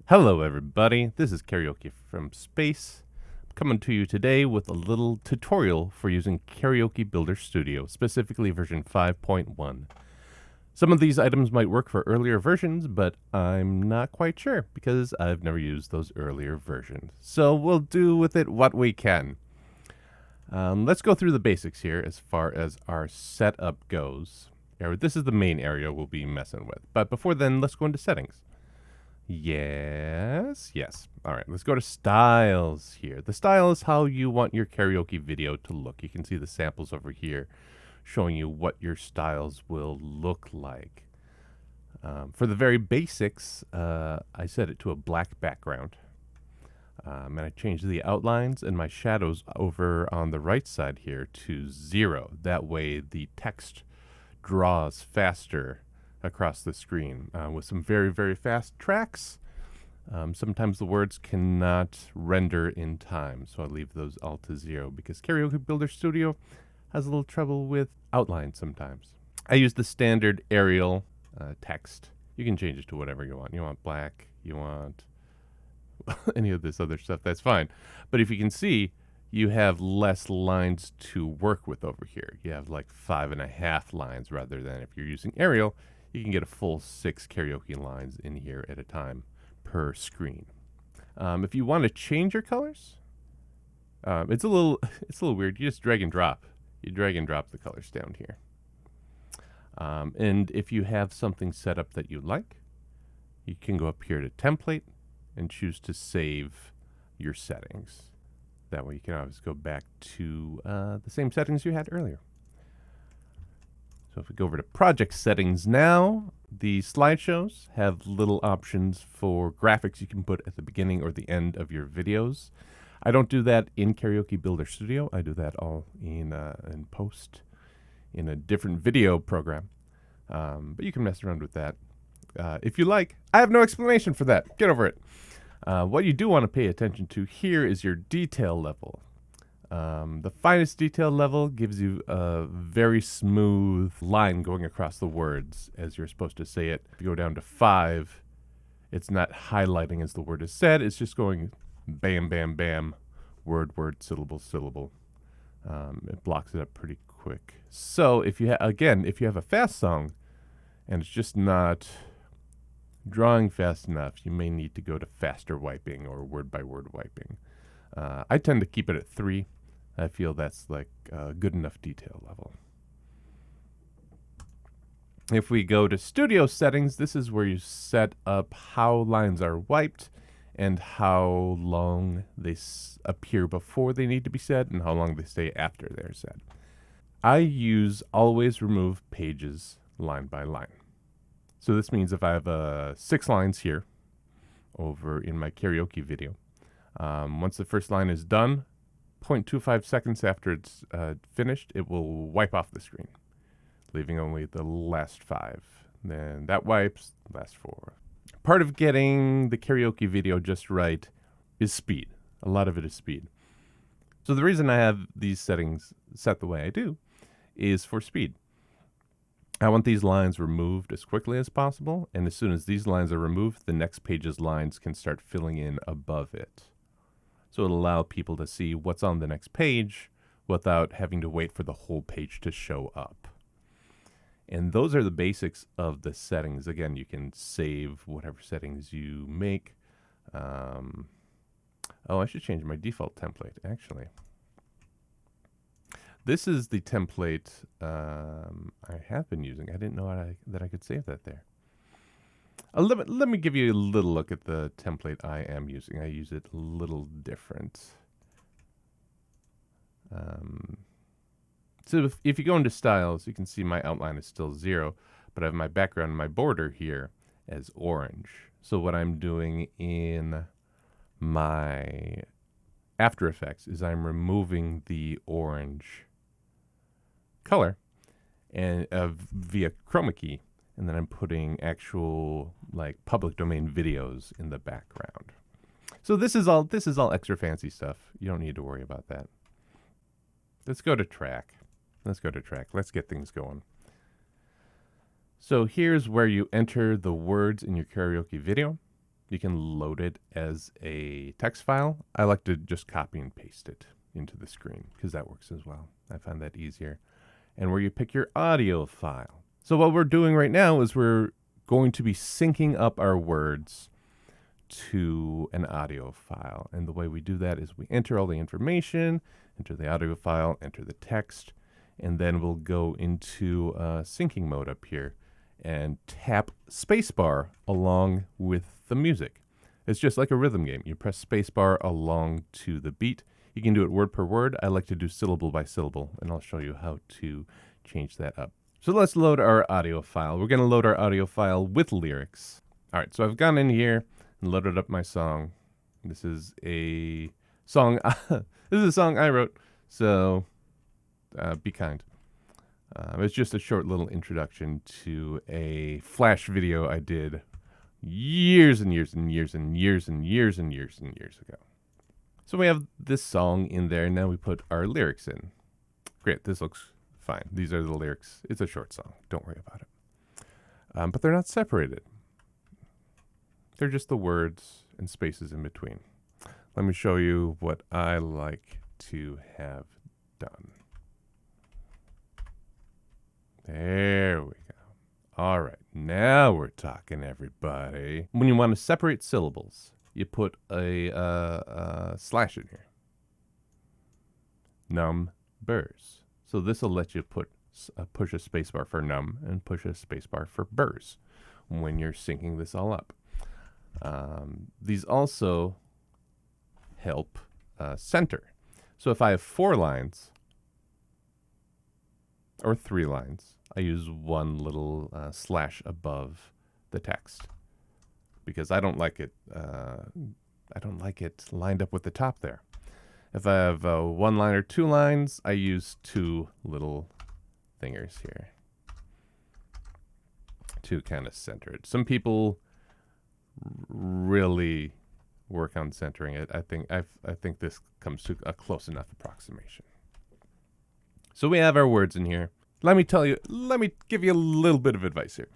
Hello everybody, this is Karaoke from Space. I'm coming to you today with a little tutorial for using Karaoke Builder Studio, specifically version 5.1. Some of these items might work for earlier versions, but I'm not quite sure because I've never used those earlier versions. So we'll do with it what we can. Let's go through the basics here as far as our setup goes. This is the main area we'll be messing with. But before then, let's go into settings. Yes. All right, let's go to styles here. The style is how you want your karaoke video to look. You can see the samples over here showing you what your styles will look like. For the very basics, I set it to a black background. And I changed the outlines and my shadows over on the right side here to 0. That way the text draws faster across the screen with some very, very fast tracks. Sometimes the words cannot render in time, so I leave those all to 0 because Karaoke Builder Studio has a little trouble with outlines sometimes. I use the standard Arial text. You can change it to whatever you want. You want black, you want any of this other stuff, that's fine. But if you can see, you have less lines to work with over here. You have like 5.5 lines rather than if you're using Arial, you can get a full 6 karaoke lines in here at a time per screen. If you want to change your colors, it's a little weird. You just drag and drop. You drag and drop the colors down here. And if you have something set up that you like, you can go up here to template and choose to save your settings. That way you can always go back to the same settings you had earlier. So if we go over to project settings now, the slideshows have little options for graphics you can put at the beginning or the end of your videos. I don't do that in Karaoke Builder Studio. I do that all in post in a different video program. But you can mess around with that if you like. I have no explanation for that. Get over it. What you do want to pay attention to here is your detail level. The finest detail level gives you a very smooth line going across the words as you're supposed to say it. If you go down to 5, it's not highlighting as the word is said. It's just going bam, bam, bam, word, word, syllable, syllable. It blocks it up pretty quick. So if you if you have a fast song and it's just not drawing fast enough, you may need to go to faster wiping or word by word wiping. I tend to keep it at 3. I feel that's like a good enough detail level. If we go to studio settings, this is where you set up how lines are wiped and how long they appear before they need to be said and how long they stay after they're said. I use always remove pages line by line. So this means if I have 6 lines here over in my karaoke video, once the first line is done, 0.25 seconds after it's finished, it will wipe off the screen, leaving only the last 5. Then that wipes, last 4. Part of getting the karaoke video just right is speed. A lot of it is speed. So the reason I have these settings set the way I do is for speed. I want these lines removed as quickly as possible, and as soon as these lines are removed, the next page's lines can start filling in above it. So it'll allow people to see what's on the next page without having to wait for the whole page to show up. And those are the basics of the settings. Again, you can save whatever settings you make. Oh, I should change my default template, actually. This is the template I have been using. I didn't know that I could save that there. Let me give you a little look at the template I am using. I use it a little different. So if you go into styles, you can see my outline is still 0, but I have my background and my border here as orange. So what I'm doing in my After Effects is I'm removing the orange color and via chroma key, and then I'm putting actual like public domain videos in the background. So this is all extra fancy stuff. You don't need to worry about that. Let's go to track. Let's get things going. So here's where you enter the words in your karaoke video. You can load it as a text file. I like to just copy and paste it into the screen because that works as well. I find that easier. And where you pick your audio file. So what we're doing right now is we're going to be syncing up our words to an audio file. And the way we do that is we enter all the information, enter the audio file, enter the text, and then we'll go into syncing mode up here and tap spacebar along with the music. It's just like a rhythm game. You press spacebar along to the beat. You can do it word per word. I like to do syllable by syllable, and I'll show you how to change that up. So let's load our audio file. We're going to load our audio file with lyrics. All right, so I've gone in here and loaded up my song. This is a song. This is a song I wrote, so be kind. It's just a short little introduction to a Flash video I did years and years and years and years and years and years and years ago. So we have this song in there. Now we put our lyrics in. Great, this looks fine. These are the lyrics. It's a short song. Don't worry about it. But they're not separated. They're just the words and spaces in between. Let me show you what I like to have done. There we go. All right, now we're talking, everybody. When you want to separate syllables, you put a slash in here. Numbers. So this will let you push a spacebar for num and push a spacebar for bers when you're syncing this all up. These also help center. So if I have 4 lines or 3 lines, I use one little slash above the text because I don't like it. I don't like it lined up with the top there. If I have 1 line or 2 lines, I use 2 little fingers here to kind of center it. Some people really work on centering it. I think this comes to a close enough approximation. So we have our words in here. Let me give you a little bit of advice here.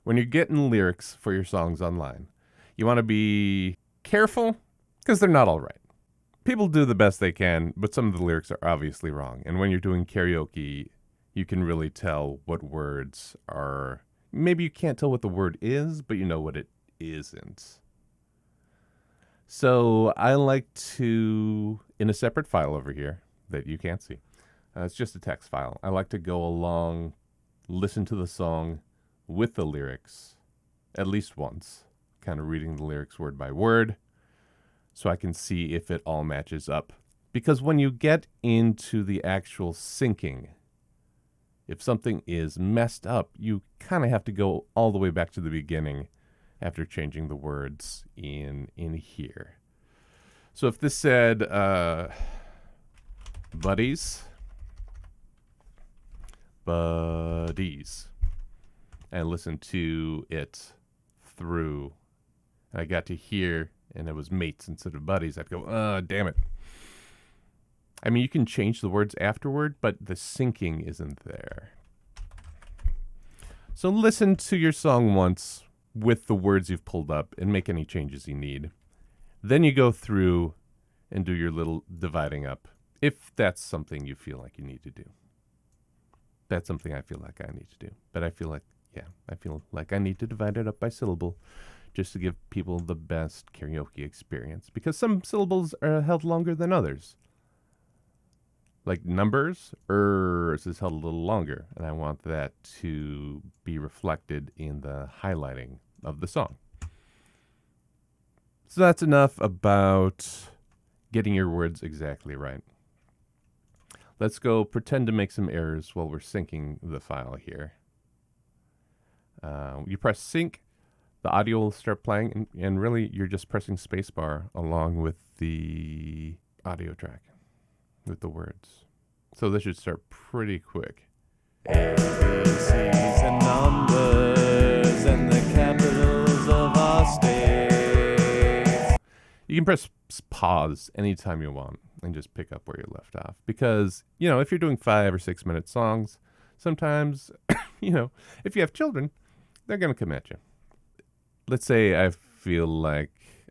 When you're getting lyrics for your songs online, you want to be careful because they're not all right. People do the best they can, but some of the lyrics are obviously wrong. And when you're doing karaoke, you can really tell what words are. Maybe you can't tell what the word is, but you know what it isn't. So I like to, in a separate file over here that you can't see, it's just a text file. I like to go along, listen to the song with the lyrics at least once, kind of reading the lyrics word by word, so I can see if it all matches up. Because when you get into the actual syncing, if something is messed up, you kind of have to go all the way back to the beginning after changing the words in here. So if this said buddies, and listen to it through, and I got to here and it was mates instead of buddies, I'd go, damn it. I mean, you can change the words afterward, but the syncing isn't there. So listen to your song once with the words you've pulled up and make any changes you need. Then you go through and do your little dividing up, if that's something you feel like you need to do. That's something I feel like I need to do. But I feel like I need to divide it up by syllable just to give people the best karaoke experience. Because some syllables are held longer than others. Like numbers, is held a little longer. And I want that to be reflected in the highlighting of the song. So that's enough about getting your words exactly right. Let's go pretend to make some errors while we're syncing the file here. You press sync, the audio will start playing, and really you're just pressing spacebar along with the audio track, with the words. So this should start pretty quick. ABCs and numbers and the capitals of our states. You can press pause anytime you want and just pick up where you left off. Because, if you're doing 5 or 6 minute songs, sometimes, if you have children, they're going to come at you. Let's say I feel like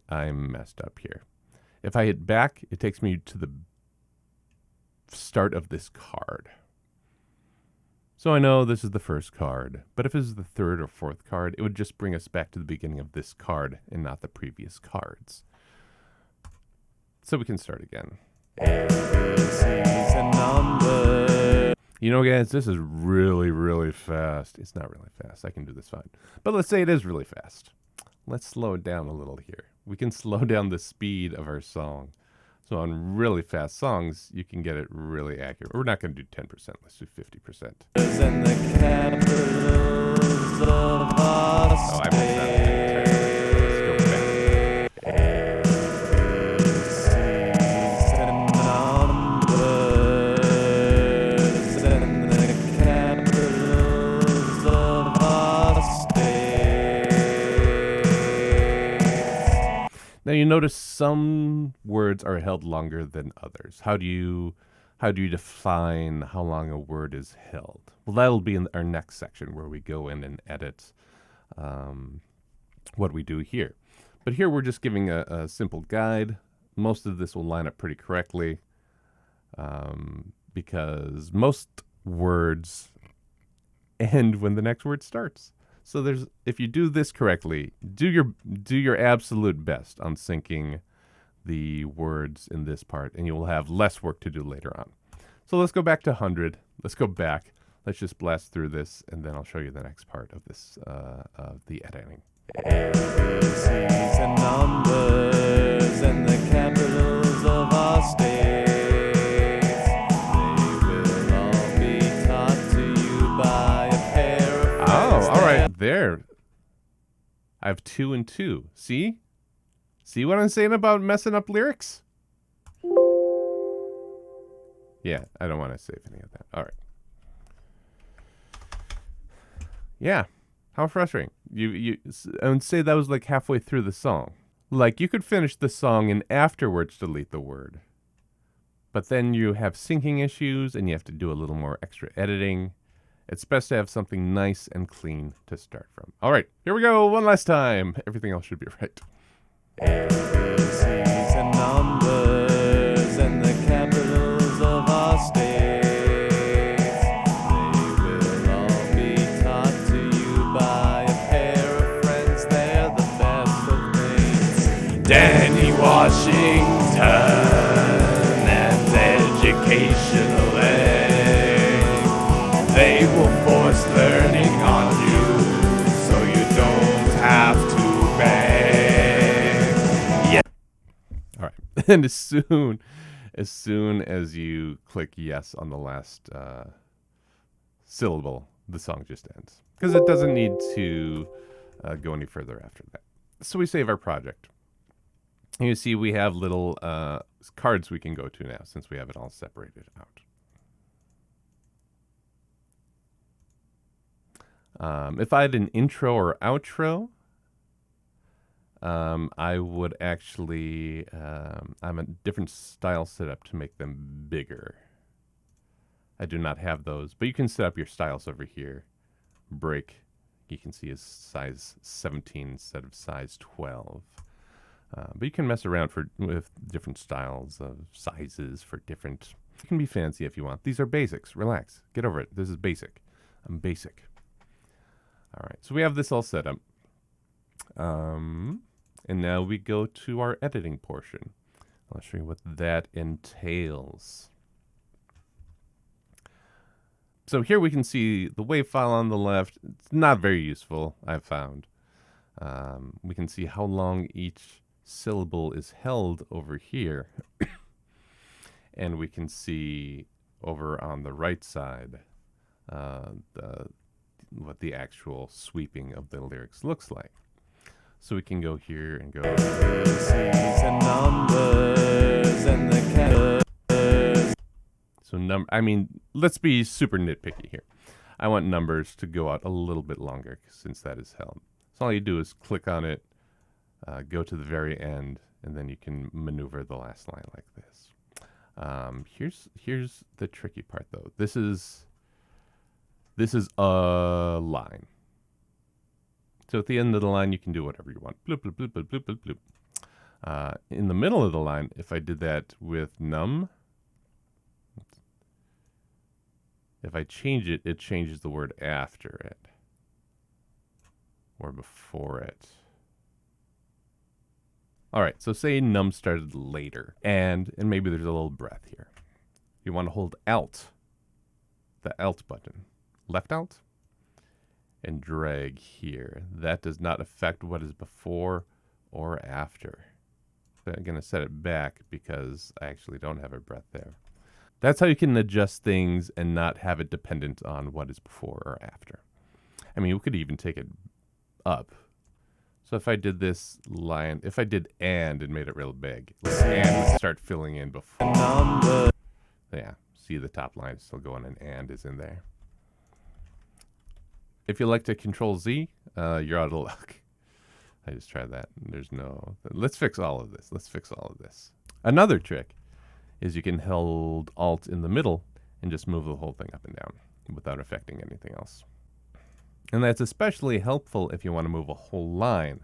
I'm messed up here. If I hit back, it takes me to the start of this card. So I know this is the first card, but if this is the third or fourth card, it would just bring us back to the beginning of this card and not the previous cards. So we can start again. ABCs and numbers. You know, guys, this is really, really fast. It's not really fast. I can do this fine. But let's say it is really fast. Let's slow it down a little here. We can slow down the speed of our song. So on really fast songs, you can get it really accurate. We're not going to do 10%. Let's do 50%. And the capitals of our state. I messed up. Let's go back. ABCs and numbers and the capitals of our state. Now you notice some words are held longer than others. How do you define how long a word is held? Well, that'll be in our next section where we go in and edit what we do here. But here we're just giving a simple guide. Most of this will line up pretty correctly because most words end when the next word starts. So if you do this correctly, do your absolute best on syncing the words in this part, and you will have less work to do later on. So let's go back to 100. Let's go back. Let's just blast through this, and then I'll show you the next part of this of the editing. ABCs and numbers and the capitals of our states. They will all be taught to you by a pair of friends. Oh, all right, there. I have 2 and 2. See? See what I'm saying about messing up lyrics? Yeah, I don't want to save any of that. All right. Yeah. How frustrating. I would say that was like halfway through the song. Like you could finish the song and afterwards delete the word. But then you have syncing issues and you have to do a little more extra editing. It's best to have something nice and clean to start from. All right, here we go one last time. Everything else should be right. ABCs and numbers and the capitals of our states. They will all be taught to you by a pair of friends. They're the best of mates. Danny Washington and educational aid. They will force learning on you so you don't have to beg. Yeah. All right. And as soon as you click yes on the last syllable, the song just ends. Because it doesn't need to go any further after that. So we save our project. And you see we have little cards we can go to now since we have it all separated out. If I had an intro or outro, I would actually, I'm a different style setup to make them bigger. I do not have those, but you can set up your styles over here. Break, you can see is size 17 instead of size 12. But you can mess around with different styles of sizes for different. You can be fancy if you want. These are basics. Relax. Get over it. This is basic. I'm basic. All right. So we have this all set up. And now we go to our editing portion. I'll show you what that entails. So here we can see the WAV file on the left. It's not very useful, I've found. We can see how long each syllable is held over here. And we can see over on the right side what the actual sweeping of the lyrics looks like. So we can go here and go. And numbers and the so let's be super nitpicky here. I want numbers to go out a little bit longer since that is held. So all you do is click on it, go to the very end, and then you can maneuver the last line like this. Here's the tricky part though. This is a line. So at the end of the line, you can do whatever you want. Bloop, bloop, bloop, bloop, bloop, bloop, bloop. In the middle of the line, if I did that with num, if I change it, it changes the word after it or before it. All right, so say num started later, and maybe there's a little breath here. You want to hold Alt, the Alt button, left Alt, and drag here. That does not affect what is before or after. So I'm going to set it back because I actually don't have a breath there. That's how you can adjust things and not have it dependent on what is before or after. I mean, we could even take it up. So if I did this line, if I did and made it real big, and would start filling in before. Yeah, see the top line is still going and is in there. If you like to Control Z, you're out of luck. I just tried that. There's no. Let's fix all of this. Let's fix all of this. Another trick is you can hold Alt in the middle and just move the whole thing up and down without affecting anything else. And that's especially helpful if you want to move a whole line.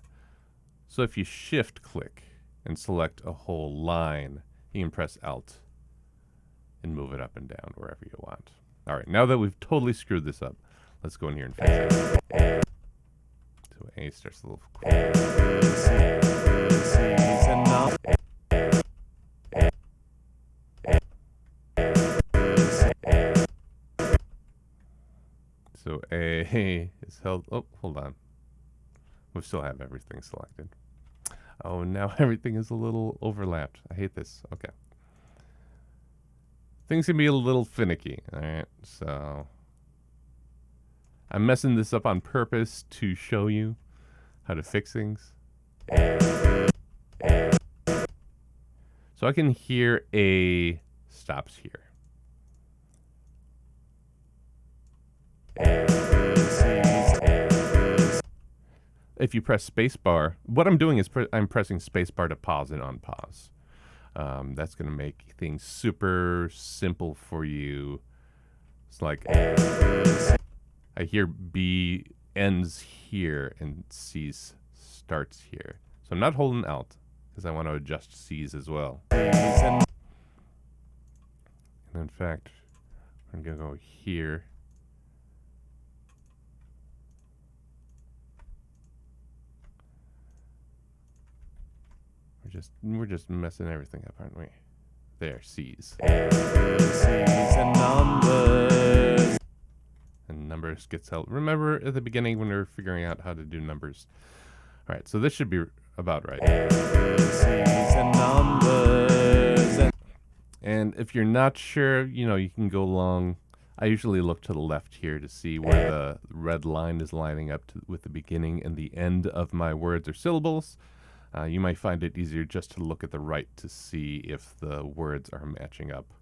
So if you shift click and select a whole line, you can press Alt and move it up and down wherever you want. All right, now that we've totally screwed this up, let's go in here and fix it. So A starts a little So A is held. Oh, hold on. We still have everything selected. Oh, now everything is a little overlapped. I hate this. Okay. Things can be a little finicky. All right. So I'm messing this up on purpose to show you how to fix things. So I can hear A stops here. If you press spacebar, what I'm doing is I'm pressing spacebar to pause and unpause. That's going to make things super simple for you. It's like I hear B ends here and C starts here. So I'm not holding Alt because I want to adjust C's as well. And in fact, I'm going to go here. We're just messing everything up, aren't we? There, C's. And numbers. And numbers gets held. Remember at the beginning when we were figuring out how to do numbers. All right, so this should be about right. And numbers. And if you're not sure, you can go along. I usually look to the left here to see where the red line is lining up with the beginning and the end of my words or syllables. You might find it easier just to look at the right to see if the words are matching up,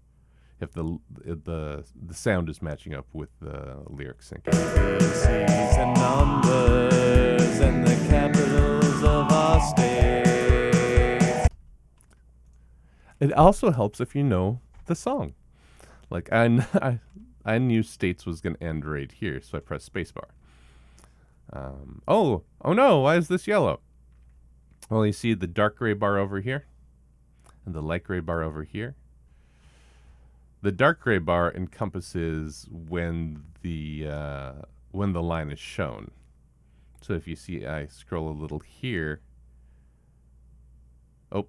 if the sound is matching up with the lyric sync. And numbers and the capitals of our state. It also helps if you know the song. Like I knew States was going to end right here, so I pressed spacebar. Oh no! Why is this yellow? Well, you see the dark gray bar over here and the light gray bar over here. The dark gray bar encompasses when the line is shown. So if you see, I scroll a little here. Oh,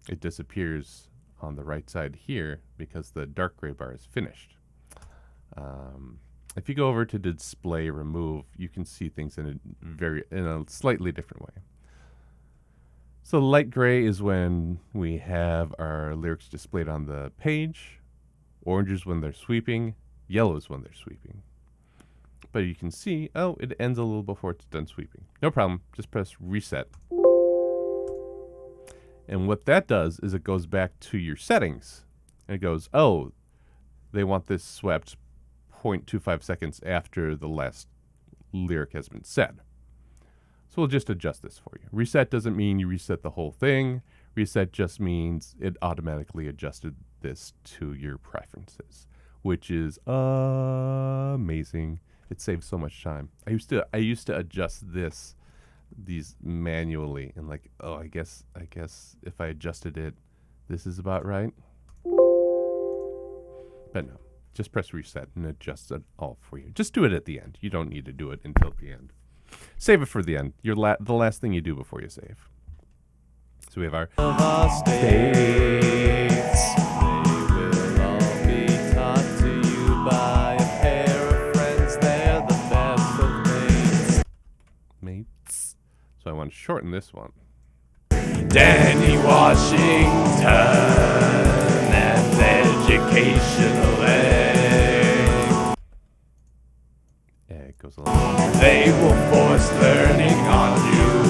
it disappears on the right side here because the dark gray bar is finished. If you go over to display remove, you can see things in a slightly different way. So light gray is when we have our lyrics displayed on the page. Orange is when they're sweeping. Yellow is when they're sweeping. But you can see, oh, it ends a little before it's done sweeping. No problem. Just press reset. And what that does is it goes back to your settings. And it goes, oh, they want this swept 0.25 seconds after the last lyric has been said. So we'll just adjust this for you. Reset doesn't mean you reset the whole thing. Reset just means it automatically adjusted this to your preferences, which is amazing. It saves so much time. I used to adjust this these manually and like, oh, I guess if I adjusted it, this is about right. But no, just press reset and adjust it all for you. Just do it at the end. You don't need to do it until the end. Save it for the end. The last thing you do before you save. So we have our states. They will all be taught to you by a pair of friends. They're the best of mates. So I want to shorten this one. Danny Washington and educational egg. Egg goes along. They will force learning on you,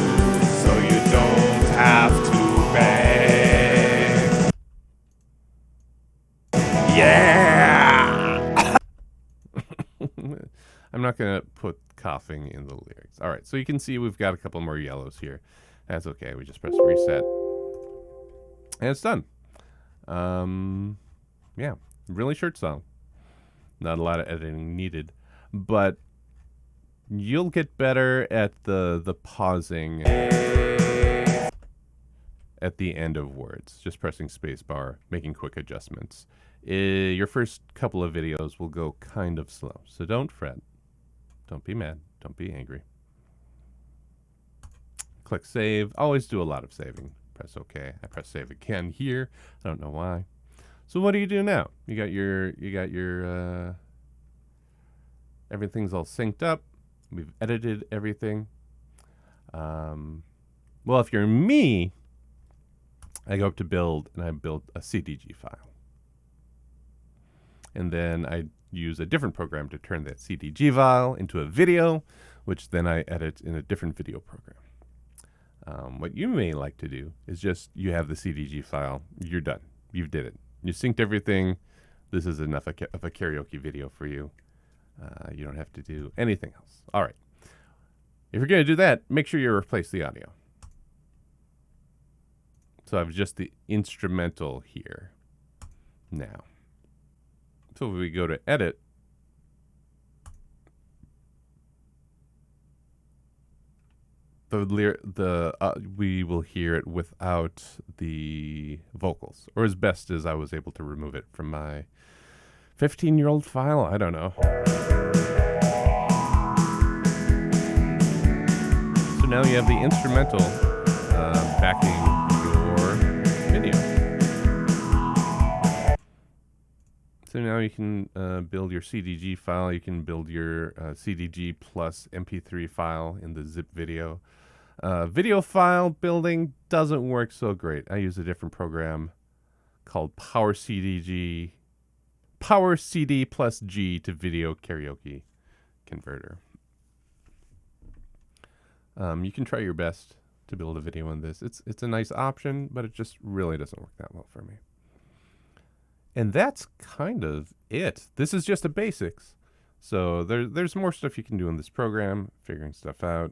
so you don't have to beg. Yeah! I'm not going to put coughing in the lyrics. All right, so you can see we've got a couple more yellows here. That's okay. We just press reset. And it's done. Yeah, really short song. Not a lot of editing needed. But you'll get better at the pausing at the end of words. Just pressing spacebar, making quick adjustments. Your first couple of videos will go kind of slow. So don't fret. Don't be mad. Don't be angry. Click save. Always do a lot of saving. Press OK. I press save again here. I don't know why. So what do you do now? You got your everything's all synced up. We've edited everything. Well, if you're me, I go up to build and I build a CDG file. And then I use a different program to turn that CDG file into a video, which then I edit in a different video program. What you may like to do is just, you have the CDG file, you're done. You did it. You synced everything. This is enough of a karaoke video for you. You don't have to do anything else. All right. If you're going to do that, make sure you replace the audio. So I have just the instrumental here now. So if we go to edit, we will hear it without the vocals, or as best as I was able to remove it from my 15-year-old file. I don't know. So now you have the instrumental backing your video. So now you can build your CDG file. You can build your CDG plus MP3 file in the zip video. Video file building doesn't work so great. I use a different program called Power CD plus G to video karaoke converter. You can try your best to build a video on this. It's a nice option, but it just really doesn't work that well for me. And that's kind of it. This is just the basics. So there's more stuff you can do in this program, figuring stuff out.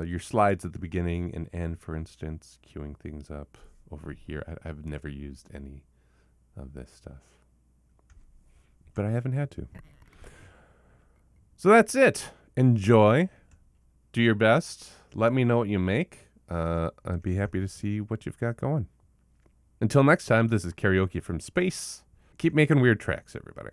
Your slides at the beginning and end, for instance, queuing things up over here. I've never used any of this stuff, but I haven't had to. So that's it. Enjoy. Do your best. Let me know what you make. I'd be happy to see what you've got going. Until next time, this is Karaoke from Space. Keep making weird tracks, everybody.